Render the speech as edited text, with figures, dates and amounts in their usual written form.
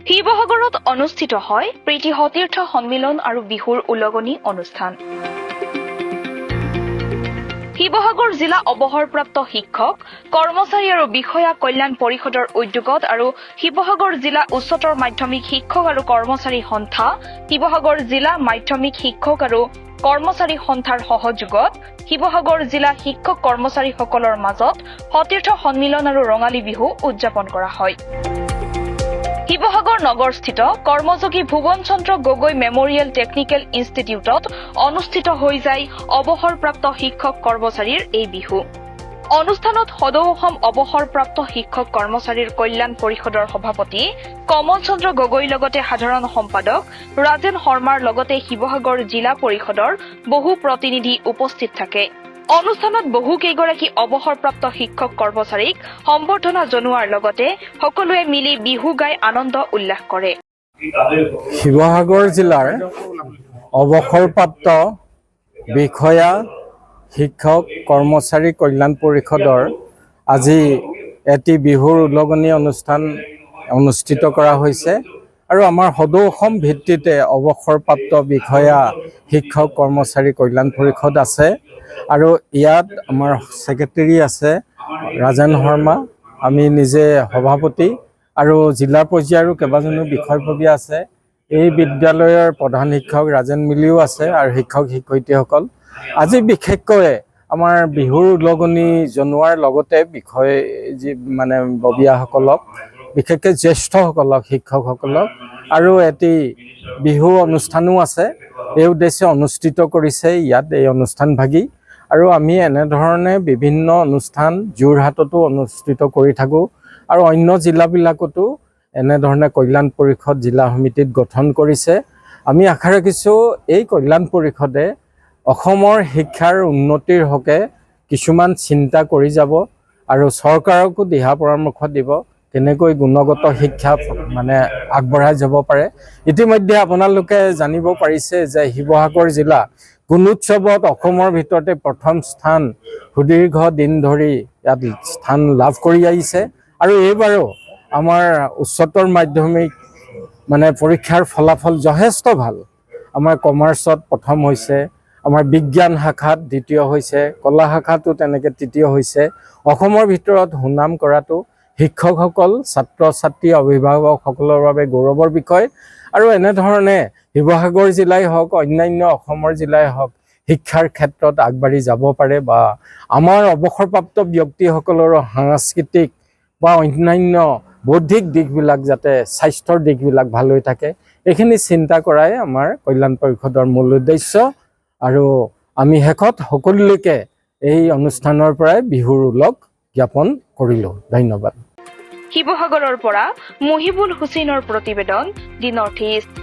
শিৱসাগৰত অনুষ্ঠিত হয় প্ৰীতি সতীৰ্থ সন্মিলন আৰু বিহুৰ উলগনি অনুষ্ঠান। শিৱসাগৰ জিলা অৱসৰপ্ৰাপ্ত শিক্ষক, কৰ্মচাৰী আৰু বিষয়া কল্যাণ পৰিষদৰ উদ্যোগত আৰু শিৱসাগৰ জিলা উচ্চতৰ মাধ্যমিক শিক্ষক আৰু কৰ্মচাৰী সন্থা, শিৱসাগৰ জিলা মাধ্যমিক শিক্ষক আৰু কৰ্মচাৰী সন্থাৰ সহযোগত শিৱসাগৰ জিলা শিক্ষক কৰ্মচাৰীসকলৰ মাজত সতীৰ্থ সন্মিলন আৰু ৰঙালী বিহু উদযাপন কৰা হয়। শিৱসাগৰ নগৰস্থিত কৰ্মযোগী ভুৱন চন্দ্ৰ গগৈ মেমৰিয়েল টেকনিকেল ইনষ্টিটিউটত অনুষ্ঠিত হৈ যায় অৱসৰপ্ৰাপ্ত শিক্ষক কৰ্মচাৰীৰ এই বিহু। অনুষ্ঠানত সদৌ অসম অৱসৰপ্ৰাপ্ত শিক্ষক কৰ্মচাৰীৰ কল্যাণ পৰিষদৰ সভাপতি কমল চন্দ্ৰ গগৈৰ লগতে সাধাৰণ সম্পাদক ৰাজেন শৰ্মাৰ লগতে শিৱসাগৰ জিলা পৰিষদৰ বহু প্ৰতিনিধি উপস্থিত থাকে। অনুষ্ঠানত বহু কেইগৰাকী অৱসৰপ্ৰাপ্ত শিক্ষক কৰ্মচাৰীক সম্বৰ্ধনা জনোৱাৰ লগতে সকলোৱে মিলি বিহু গাই আনন্দ উল্লাস কৰে। শিৱসাগৰ জিলাৰ অৱসৰপ্ৰাপ্ত বিষয়া শিক্ষক কৰ্মচাৰী কল্যাণ পৰিষদৰ আজি এটি বিহুৰ উলগনি অনুষ্ঠান অনুষ্ঠিত কৰা হৈছে আৰু আমাৰ সদৌ অসম ভিত্তিতে অৱসৰপ্ৰাপ্ত বিষয়া শিক্ষক কৰ্মচাৰী কল্যাণ পৰিষদ আছে আৰু ইয়াত আমাৰ ছেক্ৰেটাৰী আছে ৰাজেন শৰ্মা, আমি নিজে সভাপতি আৰু জিলা পৰ্যায়ৰো কেইবাজনো বিষয়ববীয়া আছে। এই বিদ্যালয়ৰ প্ৰধান শিক্ষক ৰাজেন মিলিও আছে আৰু শিক্ষক শিক্ষয়িত্ৰীসকল। আজি বিশেষকৈ আমাৰ বিহুৰ উলগনি জনোৱাৰ লগতে ববীয়াসকলক, বিশেষকৈ জ্যেষ্ঠসকলক, শিক্ষকসকলক আৰু এটি বিহু অনুষ্ঠানো আছে। এই উদ্দেশ্যে অনুষ্ঠিত কৰিছে ইয়াত এই অনুষ্ঠানভাগী আৰু আমি এনেধৰণে বিভিন্ন অনুষ্ঠান যোৰহাটতো অনুষ্ঠিত কৰি থাকোঁ আৰু অন্য জিলাবিলাকতো এনেধৰণে কল্যাণ পৰিষদ জিলা সমিতিত গঠন কৰিছে। আমি আশা ৰাখিছোঁ এই কল্যাণ পৰিষদে অসমৰ শিক্ষাৰ উন্নতিৰ হকে কিছুমান চিন্তা কৰি যাব আৰু চৰকাৰকো দিহা পৰামৰ্শ দিব কেনেকৈ গুণগত শিক্ষা আগবঢ়াই যাব পাৰে। ইতিমধ্যে আপোনালোকে জানিব পাৰিছে যে শিৱসাগৰ জিলা গুণোৎসৱত অসমৰ ভিতৰতে প্ৰথম স্থান সুদীৰ্ঘ দিন ধৰি ইয়াত স্থান লাভ কৰি আহিছে আৰু এইবাৰো আমাৰ উচ্চতৰ মাধ্যমিক পৰীক্ষাৰ ফলাফল যথেষ্ট ভাল। আমাৰ কমাৰ্চত প্ৰথম হৈছে, আমাৰ বিজ্ঞান শাখাত দ্বিতীয় হৈছে, কলা শাখাতো তেনেকৈ তৃতীয় হৈছে। অসমৰ ভিতৰত সুনাম কৰাটো শিক্ষকসকল, ছাত্ৰ ছাত্ৰী, অভিভাৱকসকলৰ বাবে গৌৰৱৰ বিষয় আৰু এনেধৰণে শিৱসাগৰ জিলাই হওক, অন্যান্য অসমৰ জিলাই হওক শিক্ষাৰ ক্ষেত্ৰত আগবাঢ়ি যাব পাৰে বা আমাৰ অৱসৰপ্ৰাপ্ত ব্যক্তিসকলৰো সাংস্কৃতিক বা অন্যান্য বৌদ্ধিক দিশবিলাক যাতে স্বাস্থ্যৰ দিশবিলাক ভাল হৈ থাকে, এইখিনি চিন্তা কৰাই আমাৰ কল্যাণ পৰিষদৰ মূল উদ্দেশ্য। আৰু আমি শেষত সকলোলৈকে এই অনুষ্ঠানৰ পৰাই বিহুৰ উলগ জ্ঞাপন কৰিলোঁ। ধন্যবাদ। শিৱসাগৰৰ পৰা মুহিবুল হুছেইনৰ প্ৰতিবেদন, দি নৰ্থ ইষ্ট।